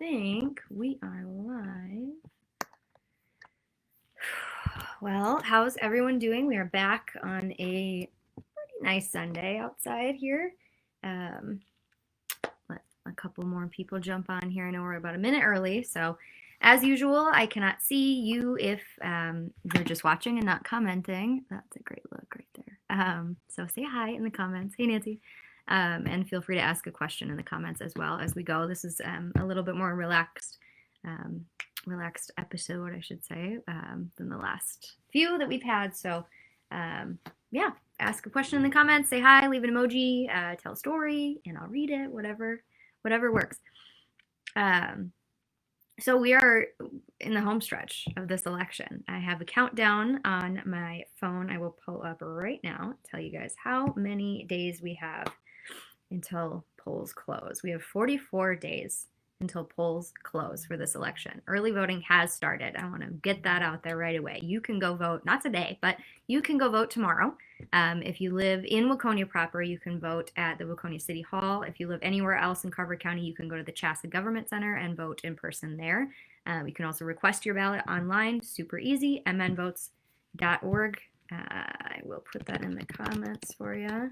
think we are live. Well, how's everyone doing? We are back on a pretty nice Sunday outside here. Let a couple more people jump on here. I know we're about a minute early, so as usual, I cannot see you if you're just watching and not commenting. That's a great look right there. So say hi in the comments. Hey, Nancy. And feel free to ask a question in the comments as well as we go. This is a little bit more relaxed episode, I should say, than the last few that we've had. So, yeah, ask a question in the comments, say hi, leave an emoji, tell a story, and I'll read it, whatever works. So we are in the home stretch of this election. I have a countdown on my phone. I will pull up right now, tell you guys how many days we have until polls close. We have 44 days until polls close for this election. Early voting has started. I want to get that out there right away. You can go vote, not today, but you can go vote tomorrow. If you live in Waconia proper, you can vote at the Waconia City Hall. If you live anywhere else in Carver County, you can go to the Chaska Government Center and vote in person there. You can also request your ballot online, super easy, mnvotes.org. I will put that in the comments for you.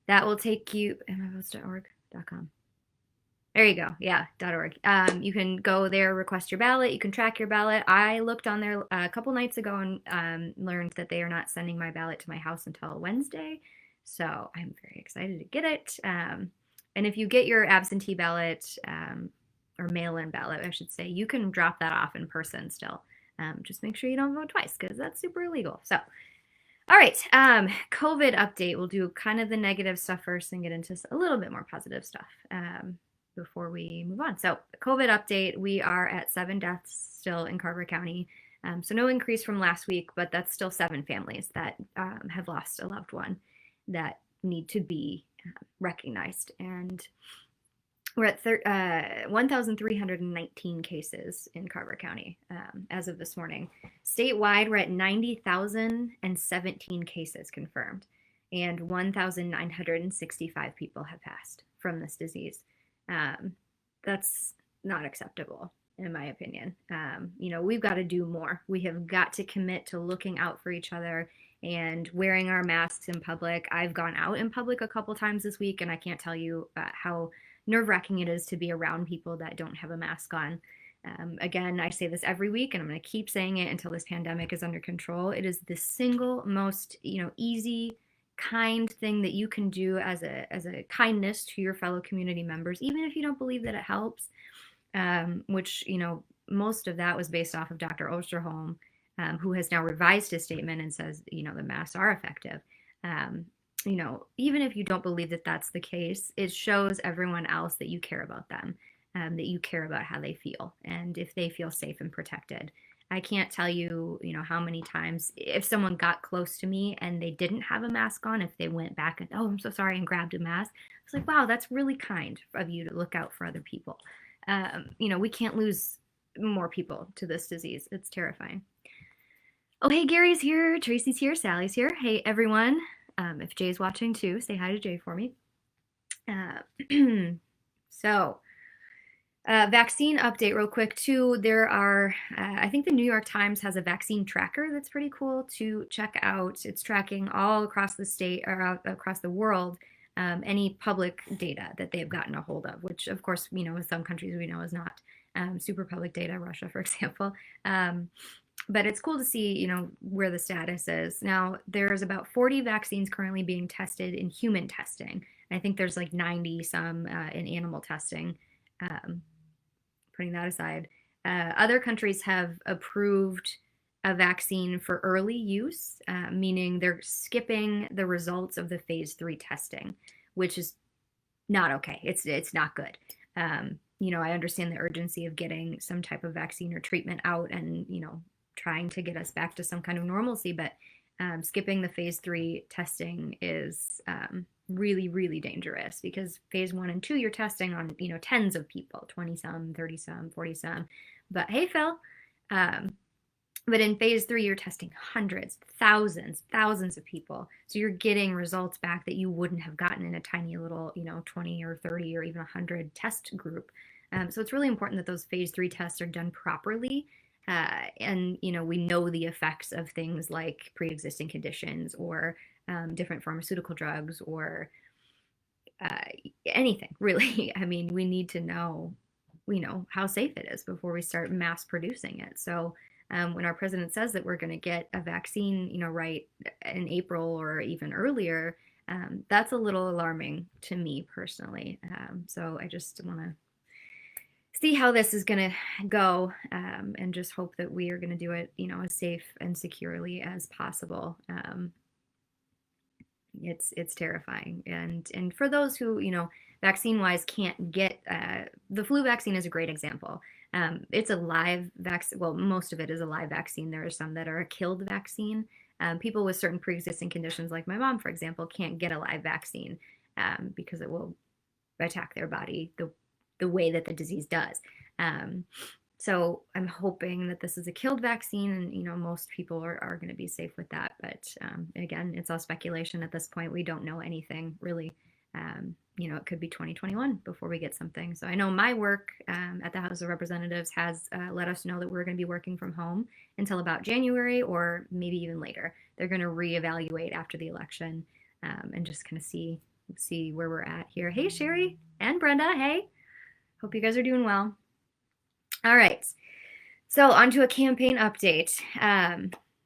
That will take you, mnvotes.org.com. There you go. Yeah, .org. You can go there, request your ballot. You can track your ballot. I looked on there a couple nights ago and learned that they are not sending my ballot to my house until Wednesday. So I'm very excited to get it. And if you get your absentee ballot or mail-in ballot, I should say, you can drop that off in person still. Just make sure you don't vote twice because that's super illegal. So, all right, COVID update. We'll do kind of the negative stuff first and get into a little bit more positive stuff before we move on. So COVID update, we are at 7 deaths still in Carver County. So no increase from last week, but that's still 7 families that have lost a loved one that need to be recognized. And we're at 1,319 cases in Carver County as of this morning. Statewide, we're at 90,017 cases confirmed, and 1,965 people have passed from this disease. That's not acceptable, in my opinion. We've got to do more. We have got to commit to looking out for each other and wearing our masks in public. I've gone out in public a couple times this week, and I can't tell you how nerve-wracking it is to be around people that don't have a mask on. Again, I say this every week, and I'm going to keep saying it until this pandemic is under control. It is the single most, easy, kind thing that you can do as a kindness to your fellow community members, even if you don't believe that it helps, which, most of that was based off of Dr. Osterholm, who has now revised his statement and says, the masks are effective. Even if you don't believe that that's the case, it shows everyone else that you care about them, that you care about how they feel and if they feel safe and protected. I can't tell you, how many times if someone got close to me and they didn't have a mask on, if they went back and, oh, I'm so sorry, and grabbed a mask. It's like, wow, that's really kind of you to look out for other people. We can't lose more people to this disease. It's terrifying. Oh, hey, Gary's here. Tracy's here. Sally's here. Hey, everyone. If Jay's watching too, say hi to Jay for me. Vaccine update real quick too. There are, I think the New York Times has a vaccine tracker that's pretty cool to check out. It's tracking all across the state or across the world any public data that they've gotten a hold of, which of course, with some countries we know is not super public data, Russia, for example. But it's cool to see, where the status is. Now, there's about 40 vaccines currently being tested in human testing. I think there's like 90 some in animal testing. Putting that aside, other countries have approved a vaccine for early use, meaning they're skipping the results of the phase 3 testing, which is not okay. It's not good. I understand the urgency of getting some type of vaccine or treatment out and, trying to get us back to some kind of normalcy, but skipping the phase 3 testing is really, really dangerous because phase 1 and 2, you're testing on, tens of people, 20 some, 30 some, 40 some. But hey, Phil, but in phase 3, you're testing hundreds, thousands of people. So you're getting results back that you wouldn't have gotten in a tiny little, 20 or 30 or even 100 test group. So it's really important that those phase 3 tests are done properly. And, we know the effects of things like pre-existing conditions or different pharmaceutical drugs or uh, anything really. I mean, we need to know, how safe it is before we start mass producing it. So when our president says that we're going to get a vaccine, right in April or even earlier, that's a little alarming to me personally. So I just want to see how this is going to go, and just hope that we are going to do it, as safe and securely as possible. It's terrifying, and for those who, vaccine wise can't get the flu vaccine is a great example. It's a live vaccine. Well, most of it is a live vaccine. There are some that are a killed vaccine. People with certain pre-existing conditions, like my mom, for example, can't get a live vaccine because it will attack their body the way that the disease does. So I'm hoping that this is a killed vaccine, and most people are going to be safe with that. But again, it's all speculation at this point. We don't know anything really. It could be 2021 before we get something. So I know my work at the House of Representatives has let us know that we're going to be working from home until about January or maybe even later. They're going to reevaluate after the election and just kind of see where we're at here. Hey, Sherry and Brenda. Hey, hope you guys are doing well. All right, so on to a campaign update.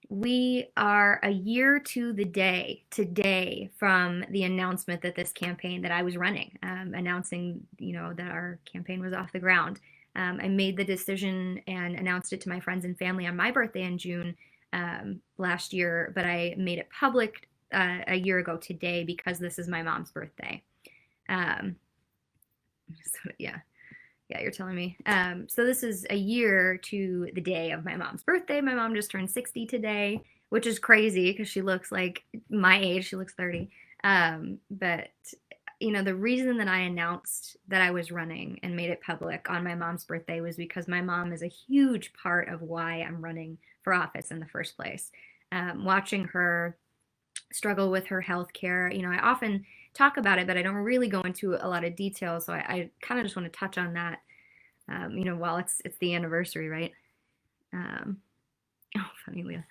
We are a year to the day today from the announcement that this campaign that I was running, announcing, that our campaign was off the ground. I made the decision and announced it to my friends and family on my birthday in June last year, but I made it public a year ago today because this is my mom's birthday. So, yeah. Yeah, you're telling me. So this is a year to the day of my mom's birthday. My mom just turned 60 today, which is crazy because she looks like my age. She looks 30. But, the reason that I announced that I was running and made it public on my mom's birthday was because my mom is a huge part of why I'm running for office in the first place. Watching her struggle with her health care, I often talk about it, but I don't really go into a lot of detail. So I kind of just want to touch on that, while it's the anniversary, right? Oh, funny, Leah.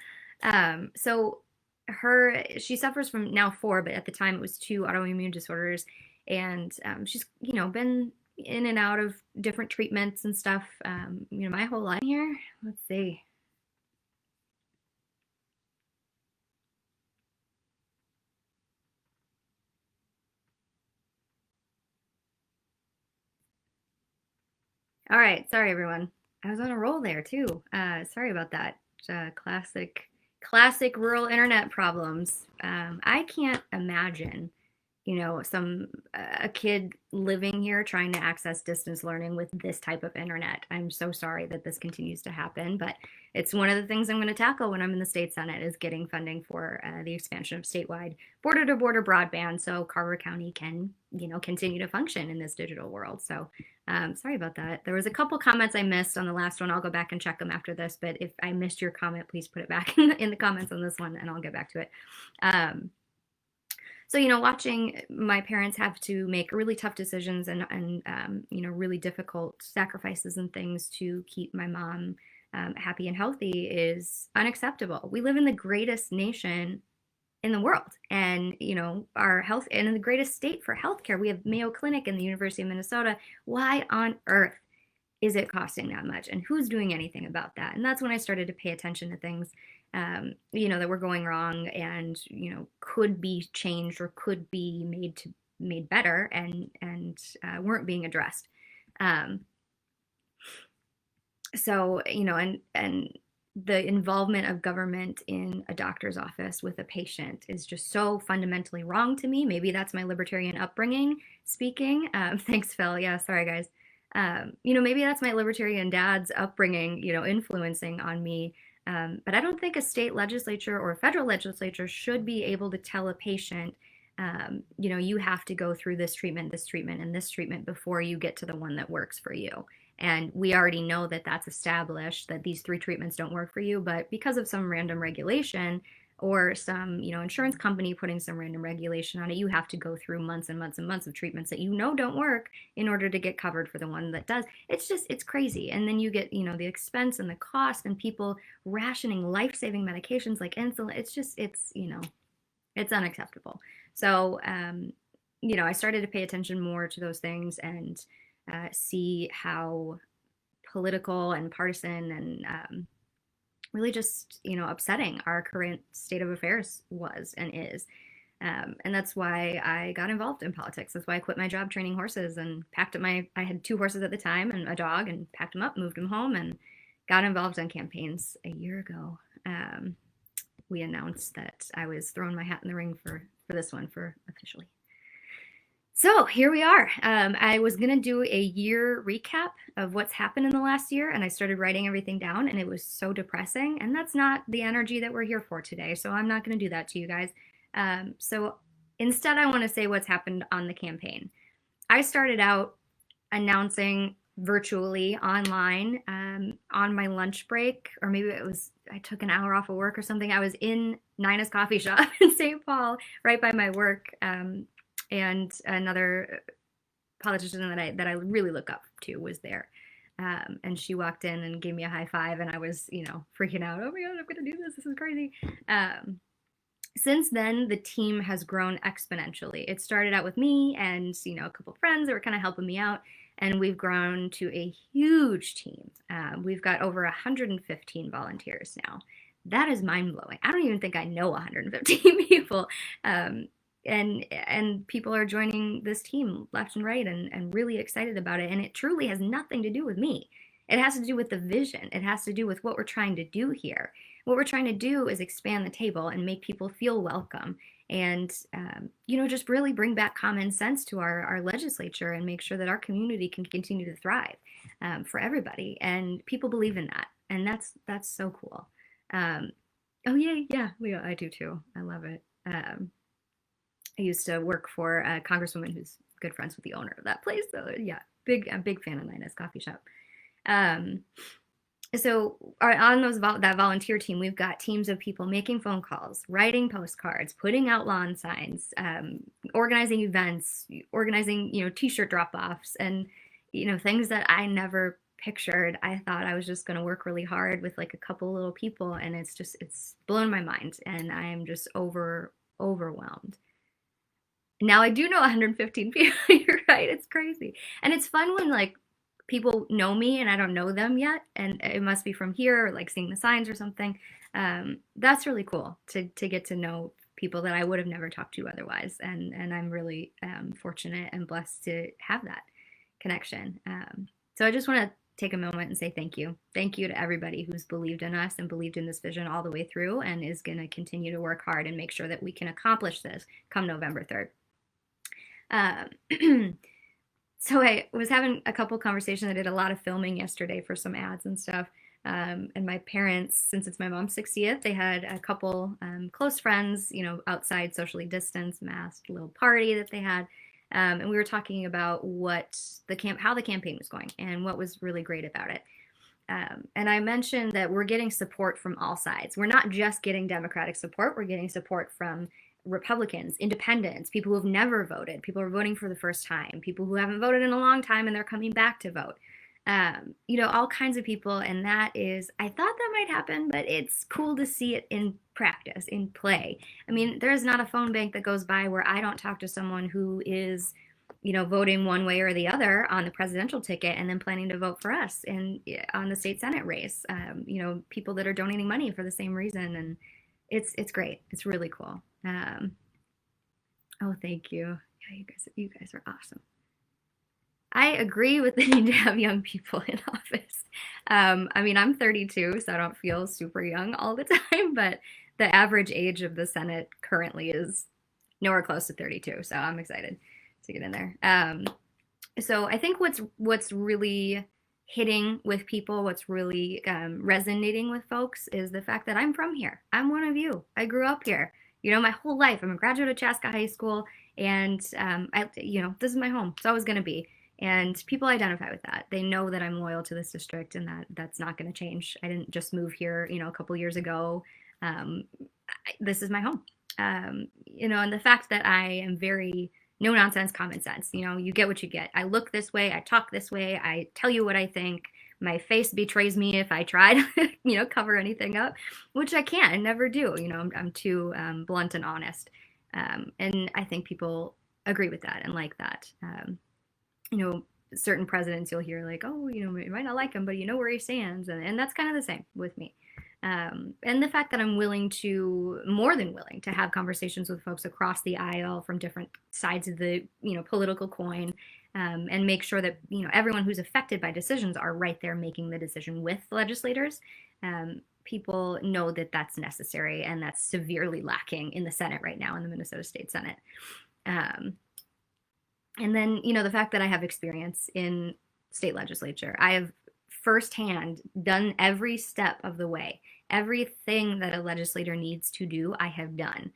So she suffers from now 4, but at the time it was 2 autoimmune disorders. And she's, been in and out of different treatments and stuff, my whole life here. Let's see. All right, sorry everyone. I was on a roll there too. Sorry about that. Classic rural internet problems. I can't imagine, a kid living here trying to access distance learning with this type of internet. I'm so sorry that this continues to happen, but it's one of the things I'm going to tackle when I'm in the state Senate is getting funding for the expansion of statewide border-to-border broadband so Carver County can, continue to function in this digital world. So sorry about that. There was a couple comments I missed on the last one. I'll go back and check them after this, but if I missed your comment, please put it back in the comments on this one and I'll get back to it. So, watching my parents have to make really tough decisions and really difficult sacrifices and things to keep my mom happy and healthy is unacceptable. We live in the greatest nation in the world and, our health and in the greatest state for healthcare. We have Mayo Clinic and the University of Minnesota. Why on earth is it costing that much? And who's doing anything about that? And that's when I started to pay attention to things that were going wrong and, could be changed or could be made better and weren't being addressed. So, and the involvement of government in a doctor's office with a patient is just so fundamentally wrong to me. Maybe that's my libertarian upbringing speaking. Thanks, Phil. Yeah, sorry, guys. Maybe that's my libertarian dad's upbringing, influencing on me. But I don't think a state legislature or a federal legislature should be able to tell a patient, you have to go through this treatment, and this treatment before you get to the one that works for you. And we already know that that's established, that these 3 treatments don't work for you. But because of some random regulation, or some, insurance company putting some random regulation on it. You have to go through months and months and months of treatments that don't work in order to get covered for the one that does. It's crazy. And then you get, the expense and the cost and people rationing life-saving medications like insulin. It's unacceptable. So, I started to pay attention more to those things and see how political and partisan and really just, upsetting our current state of affairs was and is. And that's why I got involved in politics. That's why I quit my job training horses and packed up I had 2 horses at the time and a dog, and packed them up, moved them home, and got involved in campaigns a year ago. We announced that I was throwing my hat in the ring for this one for officially. So here we are. I was going to do a year recap of what's happened in the last year, and I started writing everything down, and it was so depressing, and that's not the energy that we're here for today, so I'm not going to do that to you guys. So instead, I want to say what's happened on the campaign. I started out announcing virtually online on my lunch break, or maybe I took an hour off of work or something. I was in Nina's coffee shop in St. Paul, right by my work, and another politician that I really look up to was there. And she walked in and gave me a high five, and I was, freaking out. Oh my God, I'm going to do this. This is crazy. Since then, the team has grown exponentially. It started out with me and, a couple of friends that were kind of helping me out, and we've grown to a huge team. We've got over 115 volunteers now. That is mind-blowing. I don't even think I know 115 people. And people are joining this team left and right and really excited about it. And it truly has nothing to do with me. It has to do with the vision. It has to do with what we're trying to do here. What we're trying to do is expand the table and make people feel welcome and, just really bring back common sense to our legislature and make sure that our community can continue to thrive for everybody. And people believe in that. And that's so cool. Oh, yeah, Leo, I do too. I love it. I used to work for a congresswoman who's good friends with the owner of that place. So yeah, I'm a big fan of Nina's coffee shop. So on that volunteer team, we've got teams of people making phone calls, writing postcards, putting out lawn signs, organizing events, organizing, t-shirt drop-offs, and, things that I never pictured. I thought I was just going to work really hard with like a couple little people, and it's blown my mind, and I am just overwhelmed. Now I do know 115 people. You're right. It's crazy. And it's fun when like people know me and I don't know them yet, and it must be from here or like seeing the signs or something. That's really cool to get to know people that I would have never talked to otherwise. And I'm really fortunate and blessed to have that connection. So I just want to take a moment and say thank you. Thank you to everybody who's believed in us and believed in this vision all the way through and is going to continue to work hard and make sure that we can accomplish this come November 3rd. So I was having a couple conversations. I did a lot of filming yesterday for some ads and stuff. And my parents, since it's my mom's 60th, they had a couple close friends, outside, socially distanced, masked little party that they had. And we were talking about how the campaign was going and what was really great about it. And I mentioned that we're getting support from all sides. We're not just getting Democratic support. We're getting support from Republicans, independents, people who have never voted, people who are voting for the first time, people who haven't voted in a long time and they're coming back to vote. All kinds of people. And I thought that might happen, but it's cool to see it in practice, in play. I mean, there is not a phone bank that goes by where I don't talk to someone who is, voting one way or the other on the presidential ticket and then planning to vote for us and on the state Senate race. People that are donating money for the same reason. And it's great. It's really cool. Oh, thank you. Yeah, you guys are awesome. I agree with the need to have young people in office. I'm 32, so I don't feel super young all the time, but the average age of the Senate currently is nowhere close to 32, so I'm excited to get in there. So I think what's really hitting with people, what's really resonating with folks is the fact that I'm from here. I'm one of you. I grew up here. My whole life. I'm a graduate of Chaska High School, and this is my home. It's always going to be. And people identify with that. They know that I'm loyal to this district, and that's not going to change. I didn't just move here, a couple years ago. This is my home. And the fact that I am very no nonsense, common sense. You get what you get. I look this way, I talk this way, I tell you what I think. My face betrays me if I try to, cover anything up, which I can't. I never do. I'm too blunt and honest. And I think people agree with that and like that. Certain presidents you'll hear like, oh, you might not like him, but you know where he stands. And that's kind of the same with me. And the fact that I'm more than willing to have conversations with folks across the aisle from different sides of the, political coin, and make sure that, everyone who's affected by decisions are right there making the decision with legislators. People know that that's necessary, and that's severely lacking in the Senate right now, in the Minnesota State Senate. And then, the fact that I have experience in state legislature, I have firsthand done every step of the way. Everything that a legislator needs to do, I have done.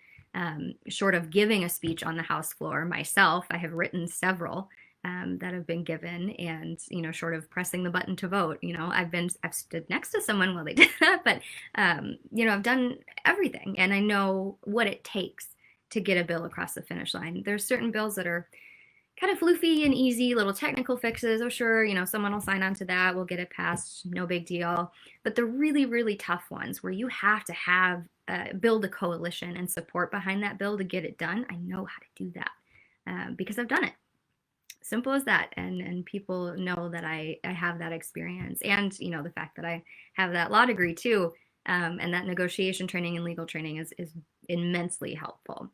Short of giving a speech on the House floor myself, I have written several that have been given, and short of pressing the button to vote, I've stood next to someone while they did that, but I've done everything, and I know what it takes to get a bill across the finish line. There's certain bills that are kind of floofy and easy, little technical fixes. Oh, sure, someone will sign on to that. We'll get it passed. No big deal. But the really, really tough ones where you have to build a coalition and support behind that bill to get it done, I know how to do that because I've done it. Simple as that. And people know that I have that experience. And, the fact that I have that law degree too, and that negotiation training and legal training is immensely helpful.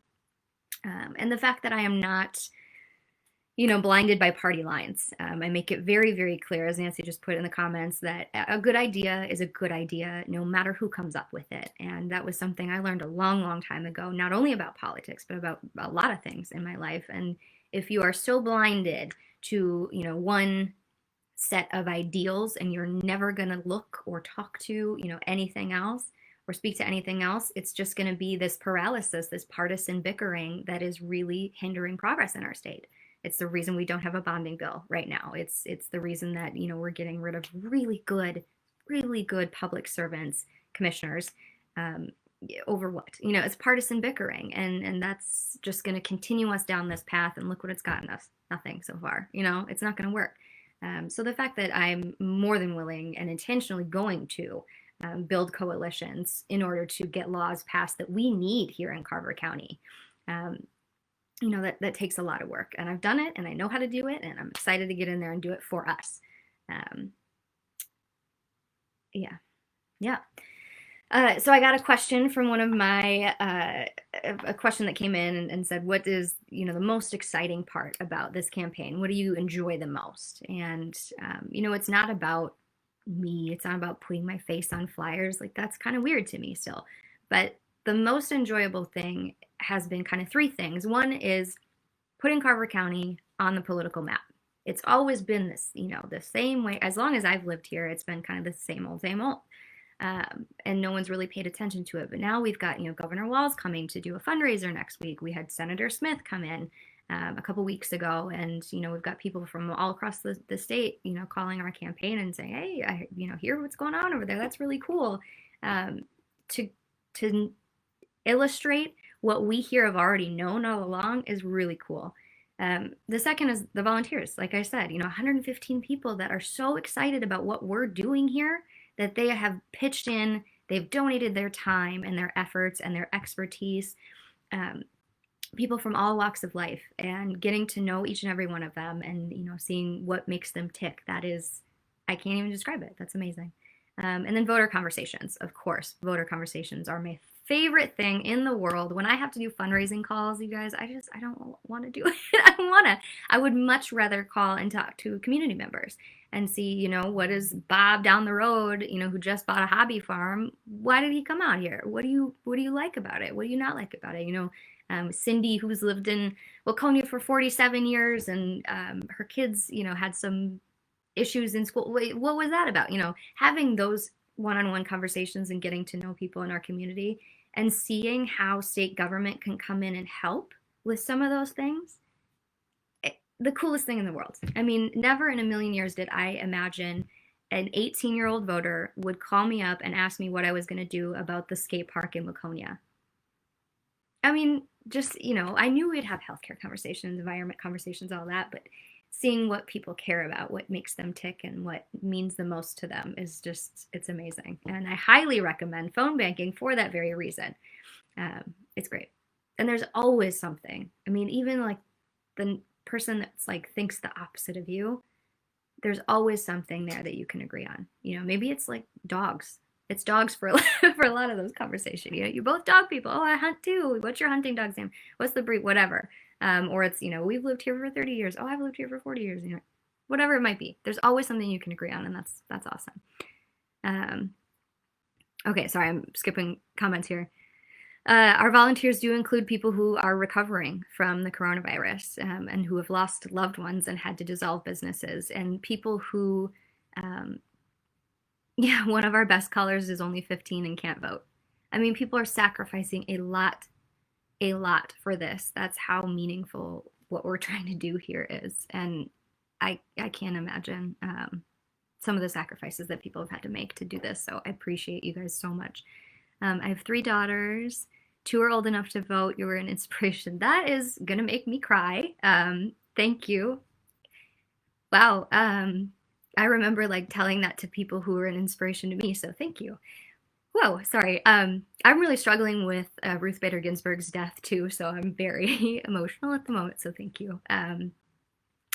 And the fact that I am not blinded by party lines. I make it very, very clear, as Nancy just put in the comments, that a good idea is a good idea no matter who comes up with it. And that was something I learned a long, long time ago, not only about politics, but about a lot of things in my life. And if you are so blinded to, one set of ideals and you're never going to look or talk to, anything else or speak to anything else, it's just going to be this paralysis, this partisan bickering that is really hindering progress in our state. It's the reason we don't have a bonding bill right now. It's the reason that, we're getting rid of really good public servants, commissioners, over what? It's partisan bickering. And that's just going to continue us down this path. And look what it's gotten us. Nothing so far. It's not going to work. So the fact that I'm more than willing and intentionally going to build coalitions in order to get laws passed that we need here in Carver County, that takes a lot of work, and I've done it, and I know how to do it, and I'm excited to get in there and do it for us. So I got a question from one of my, a question that came in and said, what is, the most exciting part about this campaign? What do you enjoy the most? And, it's not about me. It's not about putting my face on flyers. Like, that's kind of weird to me still. But the most enjoyable thing has been kind of three things. One is putting Carver County on the political map. It's always been this, the same way. As long as I've lived here, it's been kind of the same old. And no one's really paid attention to it. But now we've got, Governor Walz coming to do a fundraiser next week. We had Senator Smith come in a couple weeks ago. And, we've got people from all across the state, calling our campaign and saying, hey, I hear what's going on over there. That's really cool. To illustrate what we here have already known all along is really cool. The second is the volunteers. Like I said, 115 people that are so excited about what we're doing here that they have pitched in, they've donated their time and their efforts and their expertise. People from all walks of life, and getting to know each and every one of them and, seeing what makes them tick. That is, I can't even describe it. That's amazing. And then voter conversations, of course. Voter conversations are my favorite thing in the world. When I have to do fundraising calls, you guys, I don't want to do it. I don't want to. I would much rather call and talk to community members and see, what is Bob down the road, who just bought a hobby farm. Why did he come out here? What do you like about it? What do you not like about it? Cindy, who's lived in Waconia for 47 years, and her kids, had some issues in school. What was that about? Having those one-on-one conversations and getting to know people in our community and seeing how state government can come in and help with some of those things. The coolest thing in the world. I mean, never in a million years did I imagine an 18-year-old voter would call me up and ask me what I was going to do about the skate park in Laconia. I mean, just, I knew we'd have healthcare conversations, environment conversations, all that, but seeing what people care about, what makes them tick, and what means the most to them is just, it's amazing. And I highly recommend phone banking for that very reason. It's great. And there's always something. I mean, even like the person that's like thinks the opposite of you, there's always something there that you can agree on. Maybe it's like dogs. It's dogs for for a lot of those conversations. You're both dog people. Oh, I hunt too. What's your hunting dog's name? What's the breed? Whatever. Or it's, we've lived here for 30 years. Oh, I've lived here for 40 years. Whatever it might be. There's always something you can agree on, and that's awesome. Okay, sorry, I'm skipping comments here. Our volunteers do include people who are recovering from the coronavirus and who have lost loved ones and had to dissolve businesses, and people who, one of our best callers is only 15 and can't vote. I mean, people are sacrificing a lot for this. That's how meaningful what we're trying to do here is. And I can't imagine some of the sacrifices that people have had to make to do this. So I appreciate you guys so much. I have 3 daughters. 2 are old enough to vote. You were an inspiration. That is going to make me cry. Thank you. Wow. I remember like telling that to people who were an inspiration to me. So thank you. Whoa, sorry. I'm really struggling with Ruth Bader Ginsburg's death too. So I'm very emotional at the moment. So thank you.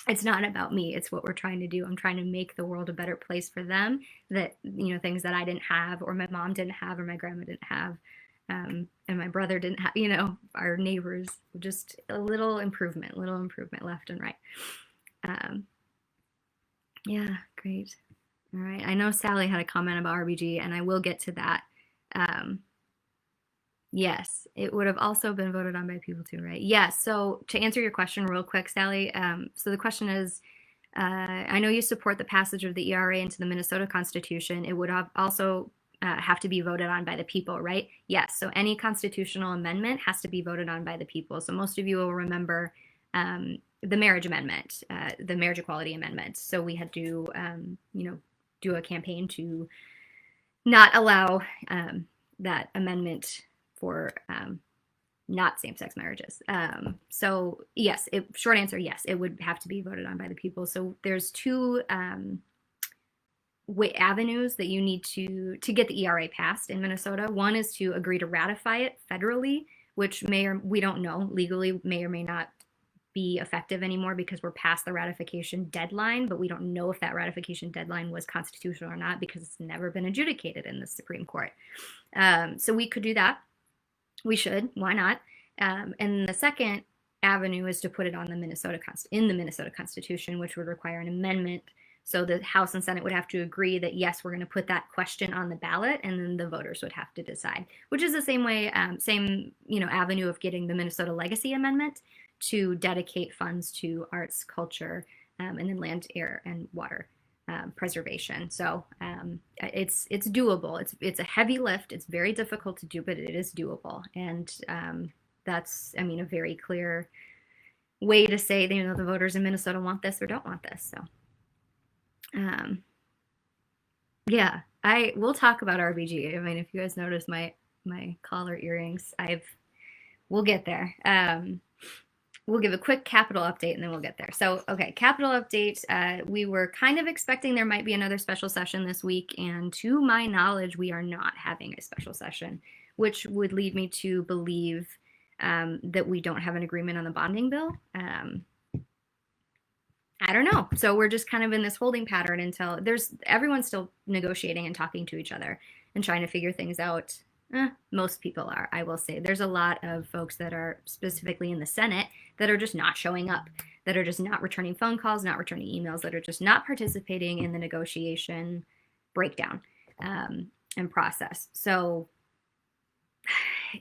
It's not about me. It's what we're trying to do. I'm trying to make the world a better place for them, that, things that I didn't have, or my mom didn't have, or my grandma didn't have, and my brother didn't have, our neighbors, just a little improvement left and right. Yeah, great. All right. I know Sally had a comment about RBG, and I will get to that. Yes, it would have also been voted on by people too, right? Yes. So to answer your question real quick, Sally, so the question is, I know you support the passage of the ERA into the Minnesota Constitution. It would also have to be voted on by the people, right? Yes. So any constitutional amendment has to be voted on by the people. So most of you will remember the marriage amendment, the marriage equality amendment. So we had to, do a campaign to not allow that amendment for not same-sex marriages. So yes, short answer, yes, it would have to be voted on by the people. So there's 2 avenues that you need to get the ERA passed in Minnesota. One is to agree to ratify it federally, which we don't know legally, may or may not be effective anymore because we're past the ratification deadline, but we don't know if that ratification deadline was constitutional or not because it's never been adjudicated in the Supreme Court. So we could do that. We should. Why not? And the second avenue is to put it on the Minnesota Constitution, which would require an amendment. So the House and Senate would have to agree that, yes, we're going to put that question on the ballot, and then the voters would have to decide, which is the same way, same avenue of getting the Minnesota Legacy Amendment to dedicate funds to arts, culture, and then land, air, and water preservation. So it's doable. It's a heavy lift. It's very difficult to do, but it is doable. And that's, a very clear way to say, the voters in Minnesota want this or don't want this. So yeah, we'll talk about RBG. If you guys notice my collar earrings, we'll get there. We'll give a quick capital update and then we'll get there. So, okay, capital update. We were kind of expecting there might be another special session this week, and to my knowledge, we are not having a special session, which would lead me to believe that we don't have an agreement on the bonding bill. I don't know. So we're just kind of in this holding pattern until everyone's still negotiating and talking to each other and trying to figure things out. Most people are, I will say. There's a lot of folks that are specifically in the Senate that are just not showing up, that are just not returning phone calls, not returning emails, that are just not participating in the negotiation breakdown and process. So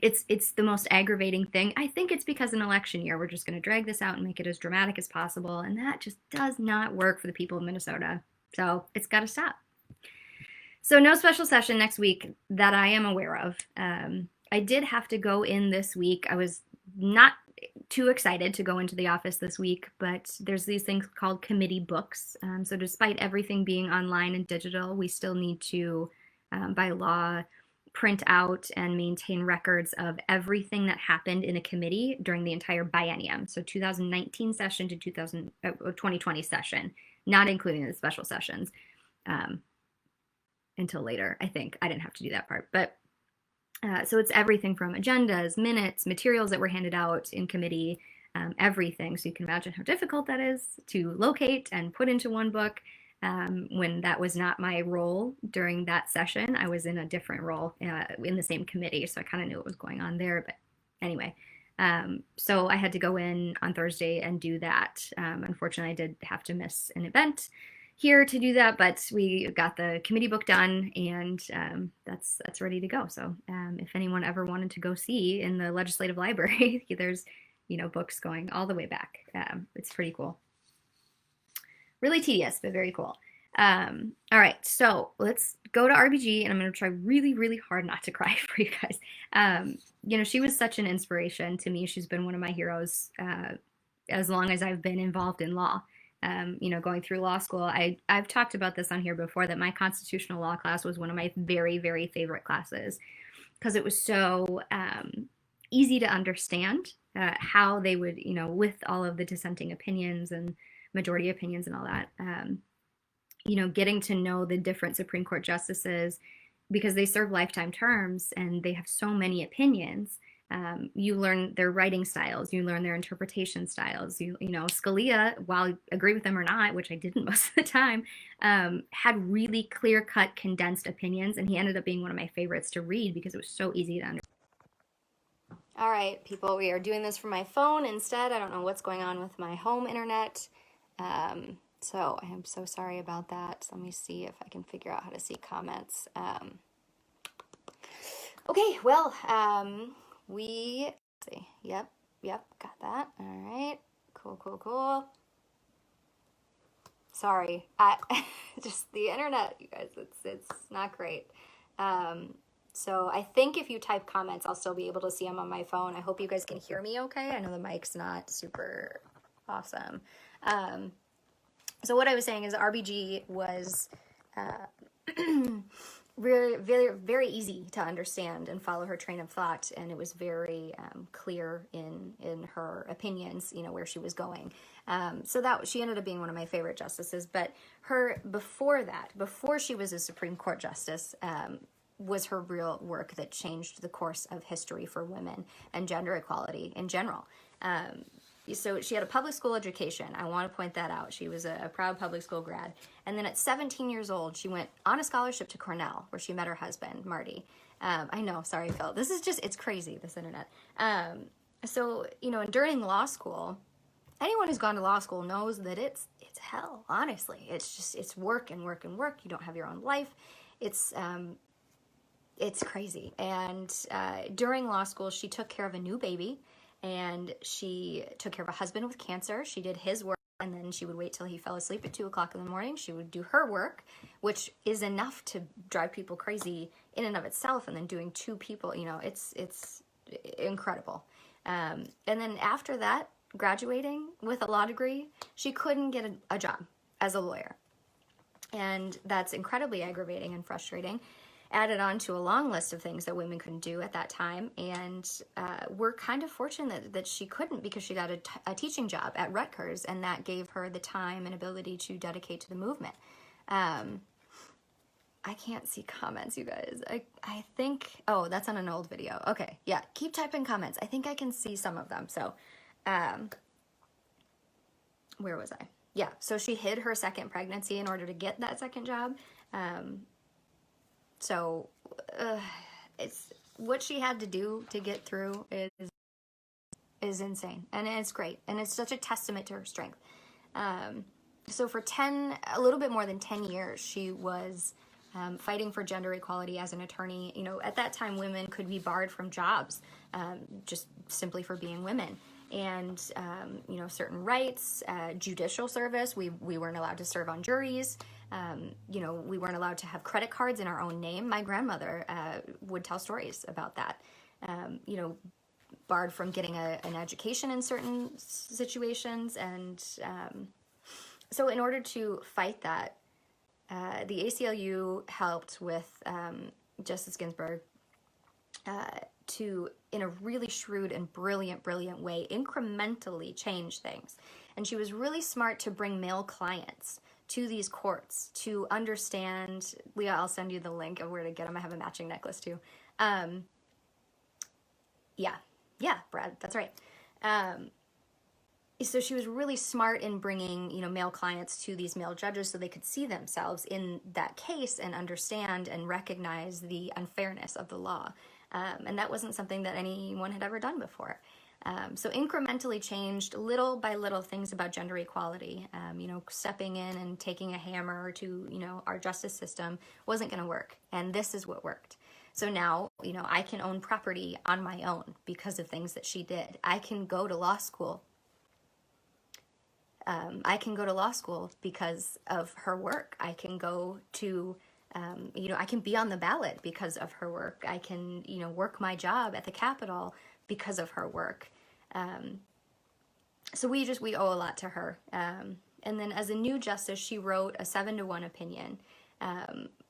it's the most aggravating thing. I think it's because in election year, we're just going to drag this out and make it as dramatic as possible. And that just does not work for the people of Minnesota. So it's got to stop. So no special session next week that I am aware of. I did have to go in this week. I was not too excited to go into the office this week, but there's these things called committee books. So despite everything being online and digital, we still need to, by law, print out and maintain records of everything that happened in a committee during the entire biennium. So 2019 session to 2020 session, not including the special sessions, until later, I think. I didn't have to do that part. But so it's everything from agendas, minutes, materials that were handed out in committee, everything. So you can imagine how difficult that is to locate and put into one book. When that was not my role during that session, I was in a different role in the same committee, so I kind of knew what was going on there. But anyway, so I had to go in on Thursday and do that. Unfortunately, I did have to miss an event here to do that, but we got the committee book done, and that's ready to go. So if anyone ever wanted to go see in the legislative library, there's books going all the way back. It's pretty cool. Really tedious, but very cool. All right, so let's go to RBG, and I'm going to try really, really hard not to cry for you guys. She was such an inspiration to me. She's been one of my heroes as long as I've been involved in law. Going through law school, I've talked about this on here before, that my constitutional law class was one of my very, very favorite classes, because it was so easy to understand how they would, with all of the dissenting opinions and majority opinions and all that, getting to know the different Supreme Court justices, because they serve lifetime terms and they have so many opinions. You learn their writing styles, you learn their interpretation styles. Scalia, while I agree with them or not, which I didn't most of the time, had really clear-cut, condensed opinions, and he ended up being one of my favorites to read because it was so easy to understand. All right, people, we are doing this from my phone instead. I don't know what's going on with my home internet. So I am so sorry about that. Let me see if I can figure out how to see comments. Okay, well, let's see. Yep, got that. All right, cool. Sorry, just the internet, you guys, it's not great. So I think if you type comments, I'll still be able to see them on my phone. I hope you guys can hear me okay. I know the mic's not super awesome. So what I was saying is RBG was really, very, very easy to understand and follow her train of thought, and it was very clear in her opinions, where she was going. So that she ended up being one of my favorite justices. But before she was a Supreme Court justice, was her real work that changed the course of history for women and gender equality in general. So she had a public school education. I want to point that out. She was a proud public school grad. And then at 17 years old, she went on a scholarship to Cornell, where she met her husband, Marty. I know, sorry, Phil. This is it's crazy, this internet. So, and during law school, anyone who's gone to law school knows that it's hell, honestly. It's work and work and work. You don't have your own life. It's crazy. And during law school, she took care of a new baby. And she took care of a husband with cancer. She did his work, and then she would wait till he fell asleep at 2 o'clock in the morning. She would do her work, which is enough to drive people crazy in and of itself. And then doing 2 people, it's incredible. And then after that, graduating with a law degree, she couldn't get a job as a lawyer. And that's incredibly aggravating and frustrating. Added on to a long list of things that women couldn't do at that time, and we're kind of fortunate that she couldn't, because she got a teaching job at Rutgers, and that gave her the time and ability to dedicate to the movement. I can't see comments, you guys. I think, oh, that's on an old video. Okay, yeah, keep typing comments. I think I can see some of them. So, where was I? Yeah, so she hid her second pregnancy in order to get that second job. So it's what she had to do to get through is insane, and it's great, and it's such a testament to her strength. So for a little bit more than 10 years, she was fighting for gender equality as an attorney. At that time, women could be barred from jobs just simply for being women. And, certain rights, judicial service, we weren't allowed to serve on juries. We weren't allowed to have credit cards in our own name. My grandmother would tell stories about that. barred from getting an education in certain situations. And so in order to fight that, the ACLU helped with Justice Ginsburg to, in a really shrewd and brilliant way, incrementally change things. And she was really smart to bring male clients to these courts to understand. Leah, I'll send you the link of where to get them. I have a matching necklace too. Yeah, Brad, that's right. So she was really smart in bringing, male clients to these male judges so they could see themselves in that case and understand and recognize the unfairness of the law. And that wasn't something that anyone had ever done before. So incrementally changed little by little things about gender equality. Stepping in and taking a hammer to, our justice system wasn't going to work. And this is what worked. So now, I can own property on my own because of things that she did. I can go to law school. Because of her work. I can go to, I can be on the ballot because of her work. I can, work my job at the Capitol because of her work. So we owe a lot to her. And then as a new justice, she wrote a 7-1 opinion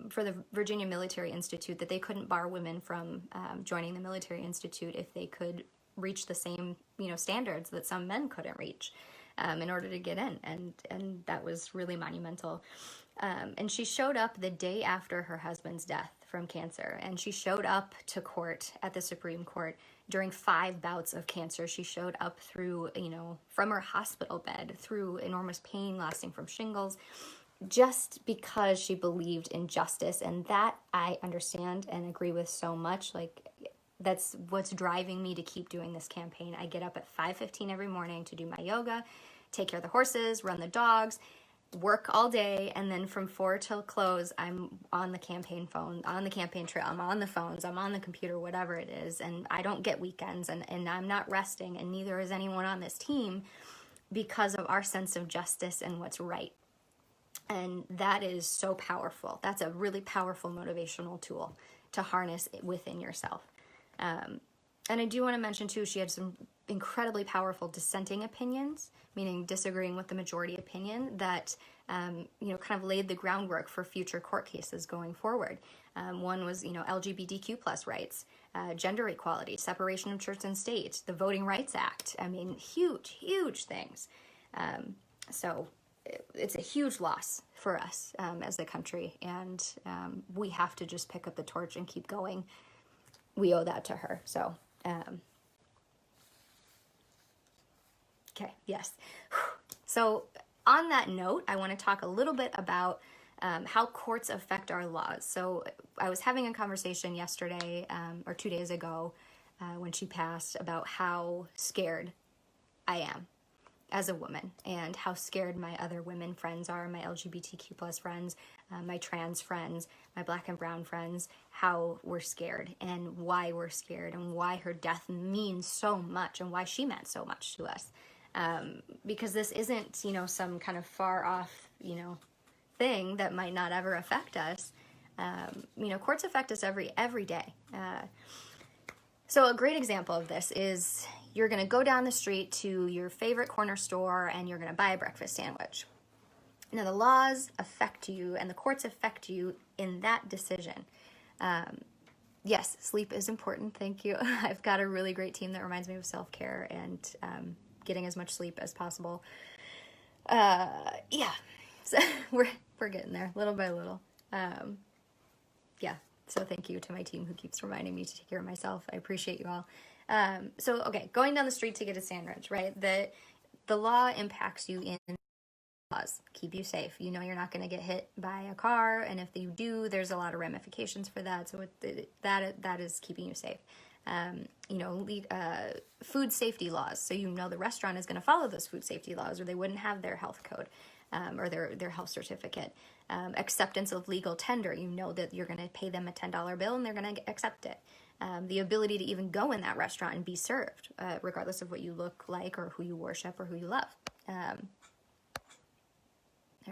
for the Virginia Military Institute that they couldn't bar women from joining the Military Institute if they could reach the same, standards that some men couldn't reach. In order to get in, and that was really monumental. And she showed up the day after her husband's death from cancer, and she showed up to court at the Supreme Court during 5 bouts of cancer. She showed up through, from her hospital bed, through enormous pain lasting from shingles, just because she believed in justice. And that I understand and agree with so much. That's what's driving me to keep doing this campaign. I get up at 5:15 every morning to do my yoga, take care of the horses, run the dogs, work all day, and then from 4 till close, I'm on the campaign phone, on the campaign trail, I'm on the phones, I'm on the computer, whatever it is, and I don't get weekends, and I'm not resting, and neither is anyone on this team, because of our sense of justice and what's right. And that is so powerful. That's a really powerful motivational tool to harness within yourself. And I do want to mention too, she had some incredibly powerful dissenting opinions, meaning disagreeing with the majority opinion that, kind of laid the groundwork for future court cases going forward. One was, LGBTQ plus rights, gender equality, separation of church and state, the Voting Rights Act. I mean, huge things. So it's a huge loss for us as a country, and we have to just pick up the torch and keep going. We owe that to her. So, okay, yes. So on that note, I want to talk a little bit about how courts affect our laws. So I was having a conversation yesterday or 2 days ago when she passed about how scared I am as a woman, and how scared my other women friends are, my LGBTQ plus friends, my trans friends, my black and brown friends, how we're scared and why we're scared and why her death means so much and why she meant so much to us. Because this isn't, some kind of far off, thing that might not ever affect us. Courts affect us every day. So a great example of this is you're going to go down the street to your favorite corner store and you're going to buy a breakfast sandwich. Now, the laws affect you and the courts affect you in that decision. Yes, sleep is important. Thank you. I've got a really great team that reminds me of self-care and getting as much sleep as possible. So we're getting there little by little. So thank you to my team who keeps reminding me to take care of myself. I appreciate you all. Okay, going down the street to get a sandwich, right? The law impacts you in laws, keep you safe. You're not going to get hit by a car, and if you do, there's a lot of ramifications for that. So that is keeping you safe. Food safety laws. So the restaurant is going to follow those food safety laws, or they wouldn't have their health code. Or their health certificate. Acceptance of legal tender. That you're going to pay them a $10 bill and they're going to accept it. The ability to even go in that restaurant and be served, regardless of what you look like or who you worship or who you love. There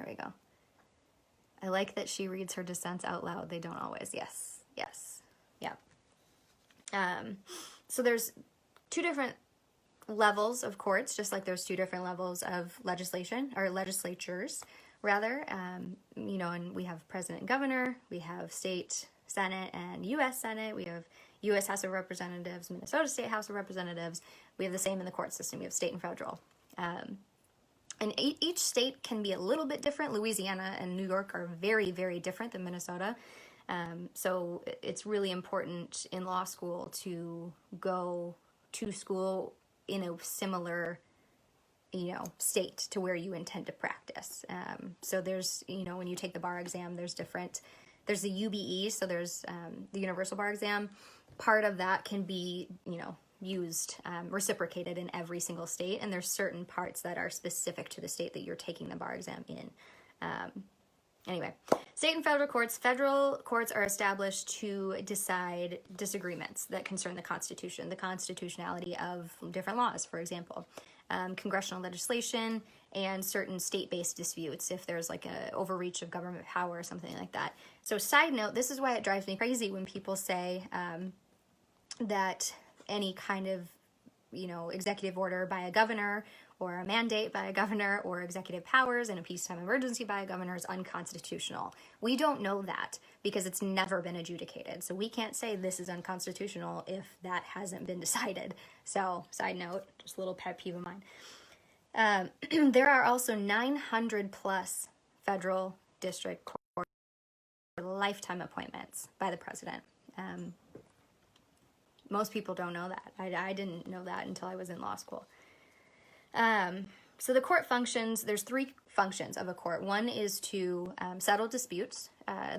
we go. I like that she reads her dissents out loud. They don't always. Yes. Yeah. So there's two different levels of courts, just like there's two different levels of legislation, or legislatures rather. And we have president and governor, we have state Senate and U.S. Senate, we have U.S. House of Representatives, Minnesota State House of Representatives. We have the same in the court system. We have state and federal. And each state can be a little bit different. Louisiana and New York are very, very different than Minnesota. So it's really important in law school to go to school in a similar, state to where you intend to practice. So there's, when you take the bar exam, there's the UBE, so there's the Universal Bar Exam. Part of that can be, used, reciprocated in every single state, and there's certain parts that are specific to the state that you're taking the bar exam in. Anyway, state and federal courts are established to decide disagreements that concern the Constitution, the constitutionality of different laws, for example, congressional legislation, and certain state-based disputes if there's like a overreach of government power or something like that. So side note, this is why it drives me crazy when people say that any kind of, executive order by a governor or a mandate by a governor or executive powers in a peacetime emergency by a governor is unconstitutional. We don't know that because it's never been adjudicated. So we can't say this is unconstitutional if that hasn't been decided. So side note, just a little pet peeve of mine. There are also 900 plus federal district court lifetime appointments by the president. Most people don't know that. I didn't know that until I was in law school. So the court functions, there's three functions of a court. One is to settle disputes.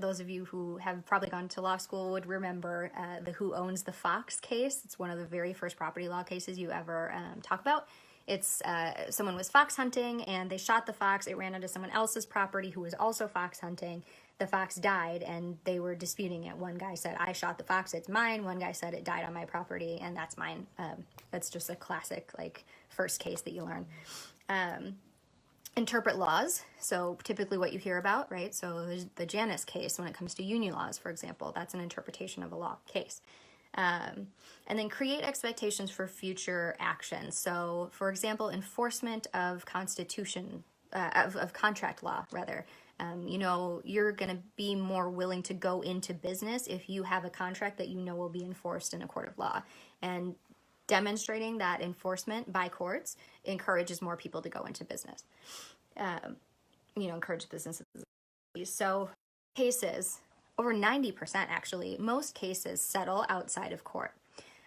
Those of you who have probably gone to law school would remember the Who Owns the Fox case. It's one of the very first property law cases you ever talk about. It's someone was fox hunting and they shot the fox. It ran onto someone else's property who was also fox hunting. The fox died and they were disputing it. One guy said, I shot the fox, it's mine. One guy said, it died on my property and that's mine. That's just a classic, first case that you learn. Interpret laws. So typically what you hear about, right? So there's the Janus case when it comes to union laws, for example. That's an interpretation of a law case. And then create expectations for future action. So, for example, enforcement of constitution, of contract law, rather. You're going to be more willing to go into business if you have a contract that will be enforced in a court of law. And demonstrating that enforcement by courts encourages more people to go into business. Encourage businesses. So cases, over 90% actually, most cases settle outside of court.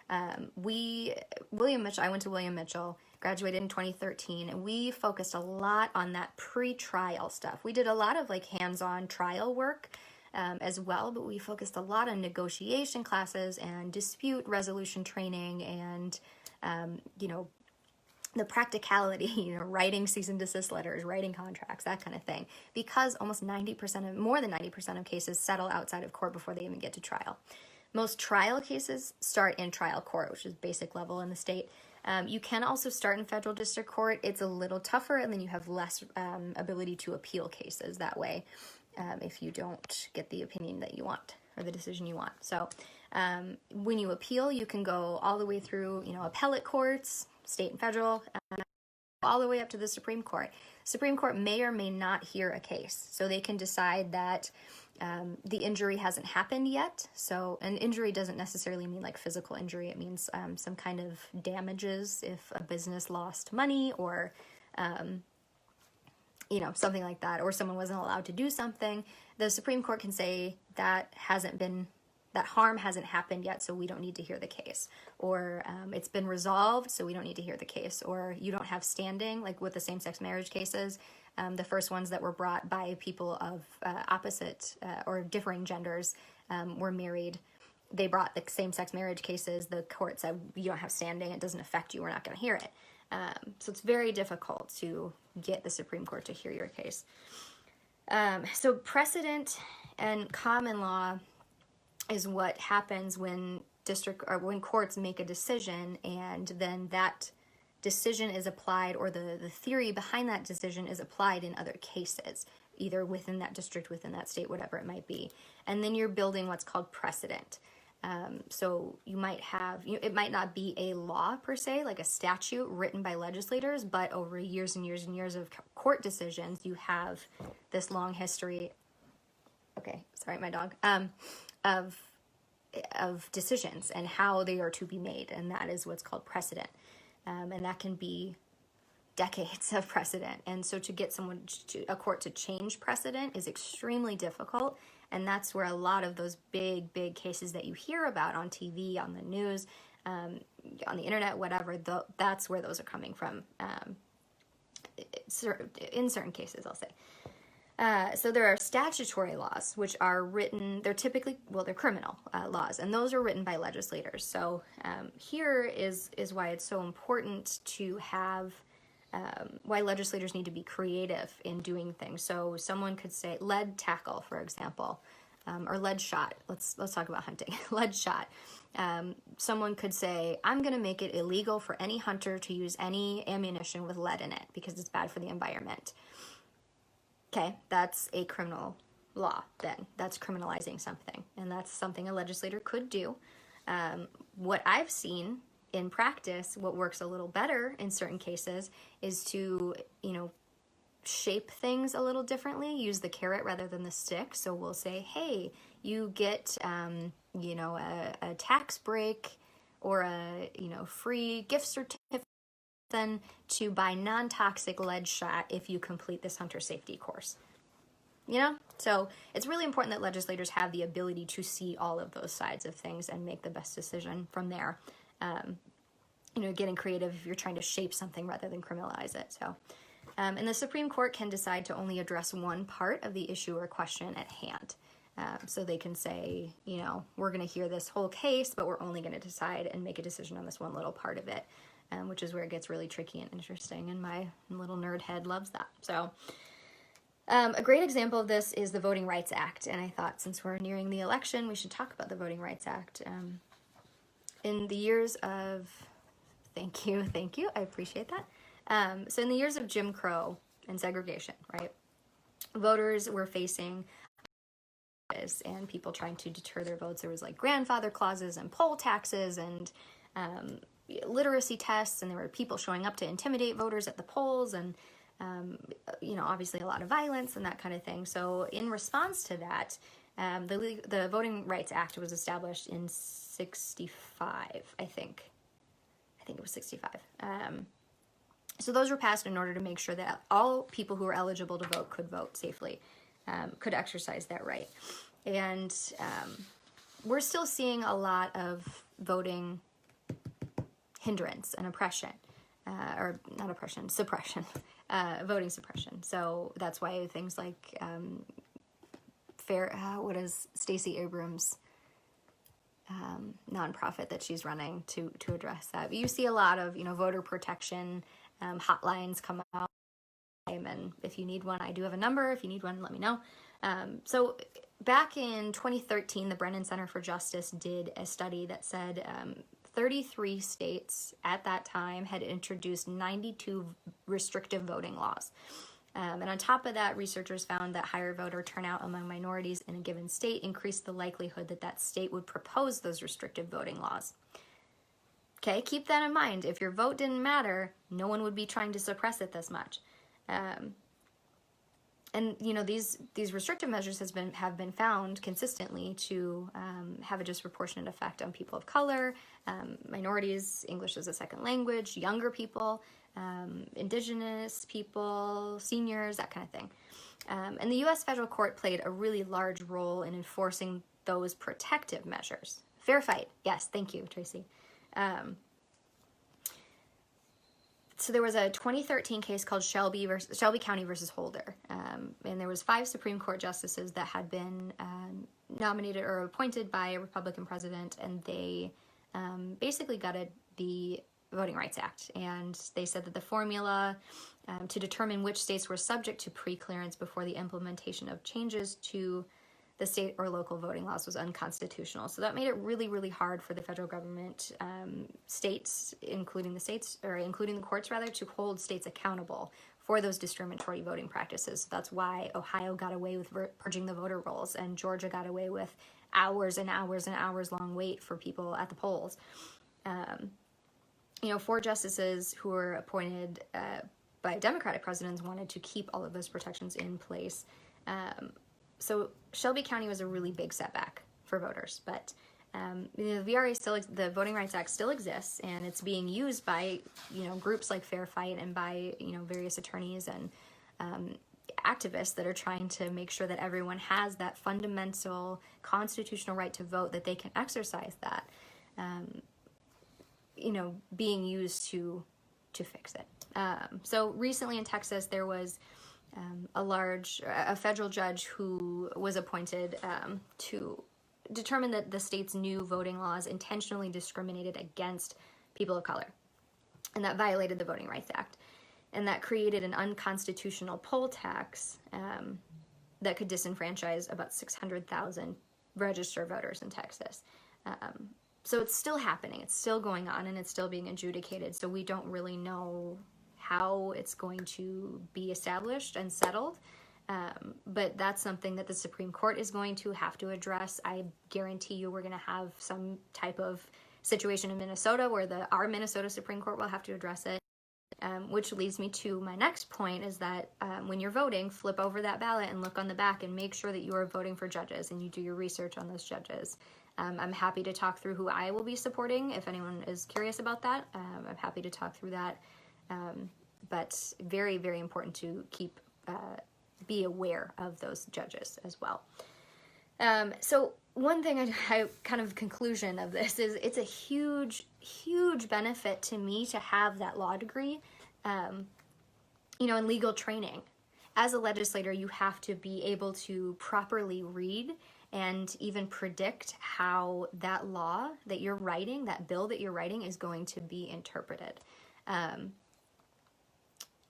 I went to William Mitchell, graduated in 2013, and we focused a lot on that pre-trial stuff. We did a lot of hands-on trial work as well, but we focused a lot on negotiation classes and dispute resolution training and, the practicality, writing cease and desist letters, writing contracts, that kind of thing, because almost more than 90% of cases settle outside of court before they even get to trial. Most trial cases start in trial court, which is basic level in the state. You can also start in federal district court. It's a little tougher, and then you have less ability to appeal cases that way if you don't get the opinion that you want or the decision you want. So when you appeal, you can go all the way through, appellate courts, state and federal, all the way up to the Supreme Court. Supreme Court may or may not hear a case. So they can decide that the injury hasn't happened yet. So an injury doesn't necessarily mean physical injury. It means some kind of damages if a business lost money or, something like that, or someone wasn't allowed to do something. The Supreme Court can say that harm hasn't happened yet, so we don't need to hear the case. Or it's been resolved, so we don't need to hear the case. Or you don't have standing, like with the same-sex marriage cases. The first ones that were brought by people of opposite or differing genders were married. They brought the same-sex marriage cases. The court said, you don't have standing, it doesn't affect you, we're not going to hear it. So it's very difficult to get the Supreme Court to hear your case. So precedent and common law is what happens when courts make a decision, and then that decision is applied, or the theory behind that decision is applied in other cases, either within that district, within that state, whatever it might be. And then you're building what's called precedent. So you might have, it might not be a law per se, like a statute written by legislators, but over years and years and years of court decisions, you have this long history. Okay, sorry, my dog. Of decisions and how they are to be made, and that is what's called precedent, and that can be decades of precedent. And so to get a court to change precedent is extremely difficult, and that's where a lot of those big cases that you hear about on TV, on the news, on the internet, whatever, that's where those are coming from, in certain cases, I'll say. So there are statutory laws, which are written, they're typically, well, they're criminal laws, and those are written by legislators. So here is why it's so important to have, why legislators need to be creative in doing things. So someone could say lead tackle, for example, or lead shot. Let's talk about hunting. Lead shot. Someone could say, I'm going to make it illegal for any hunter to use any ammunition with lead in it because it's bad for the environment. Okay, that's a criminal law then. That's criminalizing something, and that's something a legislator could do. What I've seen in practice, what works a little better in certain cases is to, shape things a little differently, use the carrot rather than the stick. So we'll say, hey, you get, a tax break or a, free gift certificate then to buy non-toxic lead shot if you complete this hunter safety course. So it's really important that legislators have the ability to see all of those sides of things and make the best decision from there. Getting creative if you're trying to shape something rather than criminalize it. So, and the Supreme Court can decide to only address one part of the issue or question at hand. So they can say, we're going to hear this whole case, but we're only going to decide and make a decision on this one little part of it. Which is where it gets really tricky and interesting, and my little nerd head loves that. So a great example of this is the Voting Rights Act, and I thought since we're nearing the election, we should talk about the Voting Rights Act. In the years of, thank you, I appreciate that. So in the years of Jim Crow and segregation, right, voters were facing and people trying to deter their votes. There was like grandfather clauses and poll taxes and literacy tests, and there were people showing up to intimidate voters at the polls, and obviously a lot of violence and that kind of thing. So in response to that, the Voting Rights Act was established in 65, I think it was 65. So those were passed in order to make sure that all people who were eligible to vote could vote safely, could exercise that right. And we're still seeing a lot of voting hindrance and oppression, or not oppression, suppression, voting suppression. So that's why things like what is Stacey Abrams' nonprofit that she's running to address that. You see a lot of voter protection hotlines come out, and if you need one, I do have a number. If you need one, let me know. So back in 2013, the Brennan Center for Justice did a study that said 33 states at that time had introduced 92 restrictive voting laws. And on top of that, researchers found that higher voter turnout among minorities in a given state increased the likelihood that that state would propose those restrictive voting laws. Okay, keep that in mind. If your vote didn't matter, no one would be trying to suppress it this much. And these restrictive measures have been found consistently to have a disproportionate effect on people of color, minorities, English as a second language, younger people, indigenous people, seniors, that kind of thing. And the U.S. federal court played a really large role in enforcing those protective measures. Fair fight. Yes, thank you, Tracy. So there was a 2013 case called Shelby County versus Holder, and there was 5 Supreme Court justices that had been nominated or appointed by a Republican president, and they basically gutted the Voting Rights Act, and they said that the formula to determine which states were subject to pre-clearance before the implementation of changes to the state or local voting laws was unconstitutional. So that made it really, really hard for the federal government, including the courts, to hold states accountable for those discriminatory voting practices. That's why Ohio got away with purging the voter rolls, and Georgia got away with hours and hours and hours long wait for people at the polls. You know, 4 justices who were appointed by Democratic presidents wanted to keep all of those protections in place. So Shelby County was a really big setback for voters, but the VRA still, the Voting Rights Act still exists, and it's being used by, you know, groups like Fair Fight and by, you know, various attorneys and activists that are trying to make sure that everyone has that fundamental constitutional right to vote, that they can exercise that, you know, being used to fix it. So recently in Texas, there was a federal judge who was appointed to determine that the state's new voting laws intentionally discriminated against people of color, and that violated the Voting Rights Act, and that created an unconstitutional poll tax that could disenfranchise about 600,000 registered voters in Texas. So it's still happening, it's still going on, and it's still being adjudicated, so we don't really know how it's going to be established and settled. But that's something that the Supreme Court is going to have to address. I guarantee you we're going to have some type of situation in Minnesota where our Minnesota Supreme Court will have to address it. Which leads me to my next point, is that when you're voting, flip over that ballot and look on the back and make sure that you are voting for judges and you do your research on those judges. I'm happy to talk through who I will be supporting if anyone is curious about that. I'm happy to talk through that. But very, very important to be aware of those judges as well. So one thing I kind of conclusion of this is it's a huge, huge benefit to me to have that law degree, you know, in legal training. As a legislator, you have to be able to properly read and even predict how that law that you're writing, that bill that you're writing, is going to be interpreted.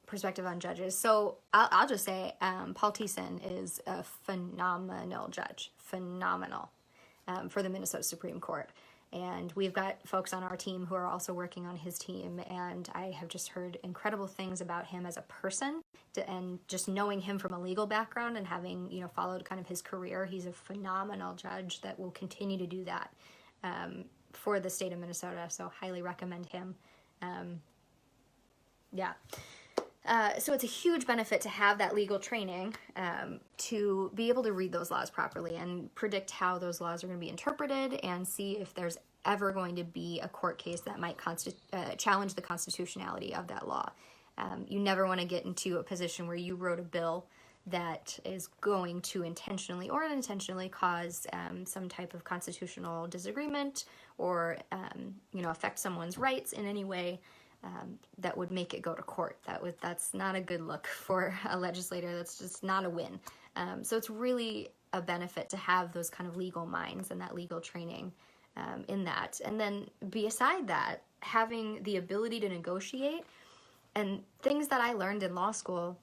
Perspective on judges. So I'll just say Paul Thiessen is a phenomenal judge, phenomenal, for the Minnesota Supreme Court. And we've got folks on our team who are also working on his team, and I have just heard incredible things about him as a person, and just knowing him from a legal background and having, you know, followed kind of his career, he's a phenomenal judge that will continue to do that for the state of Minnesota. So highly recommend him. Yeah. So it's a huge benefit to have that legal training, to be able to read those laws properly and predict how those laws are going to be interpreted, and see if there's ever going to be a court case that might challenge the constitutionality of that law. You never want to get into a position where you wrote a bill that is going to intentionally or unintentionally cause some type of constitutional disagreement, or you know, affect someone's rights in any way. That would make it go to court. That's not a good look for a legislator. That's just not a win. So it's really a benefit to have those kind of legal minds and that legal training in that. And then beside that, having the ability to negotiate, and things that I learned in law school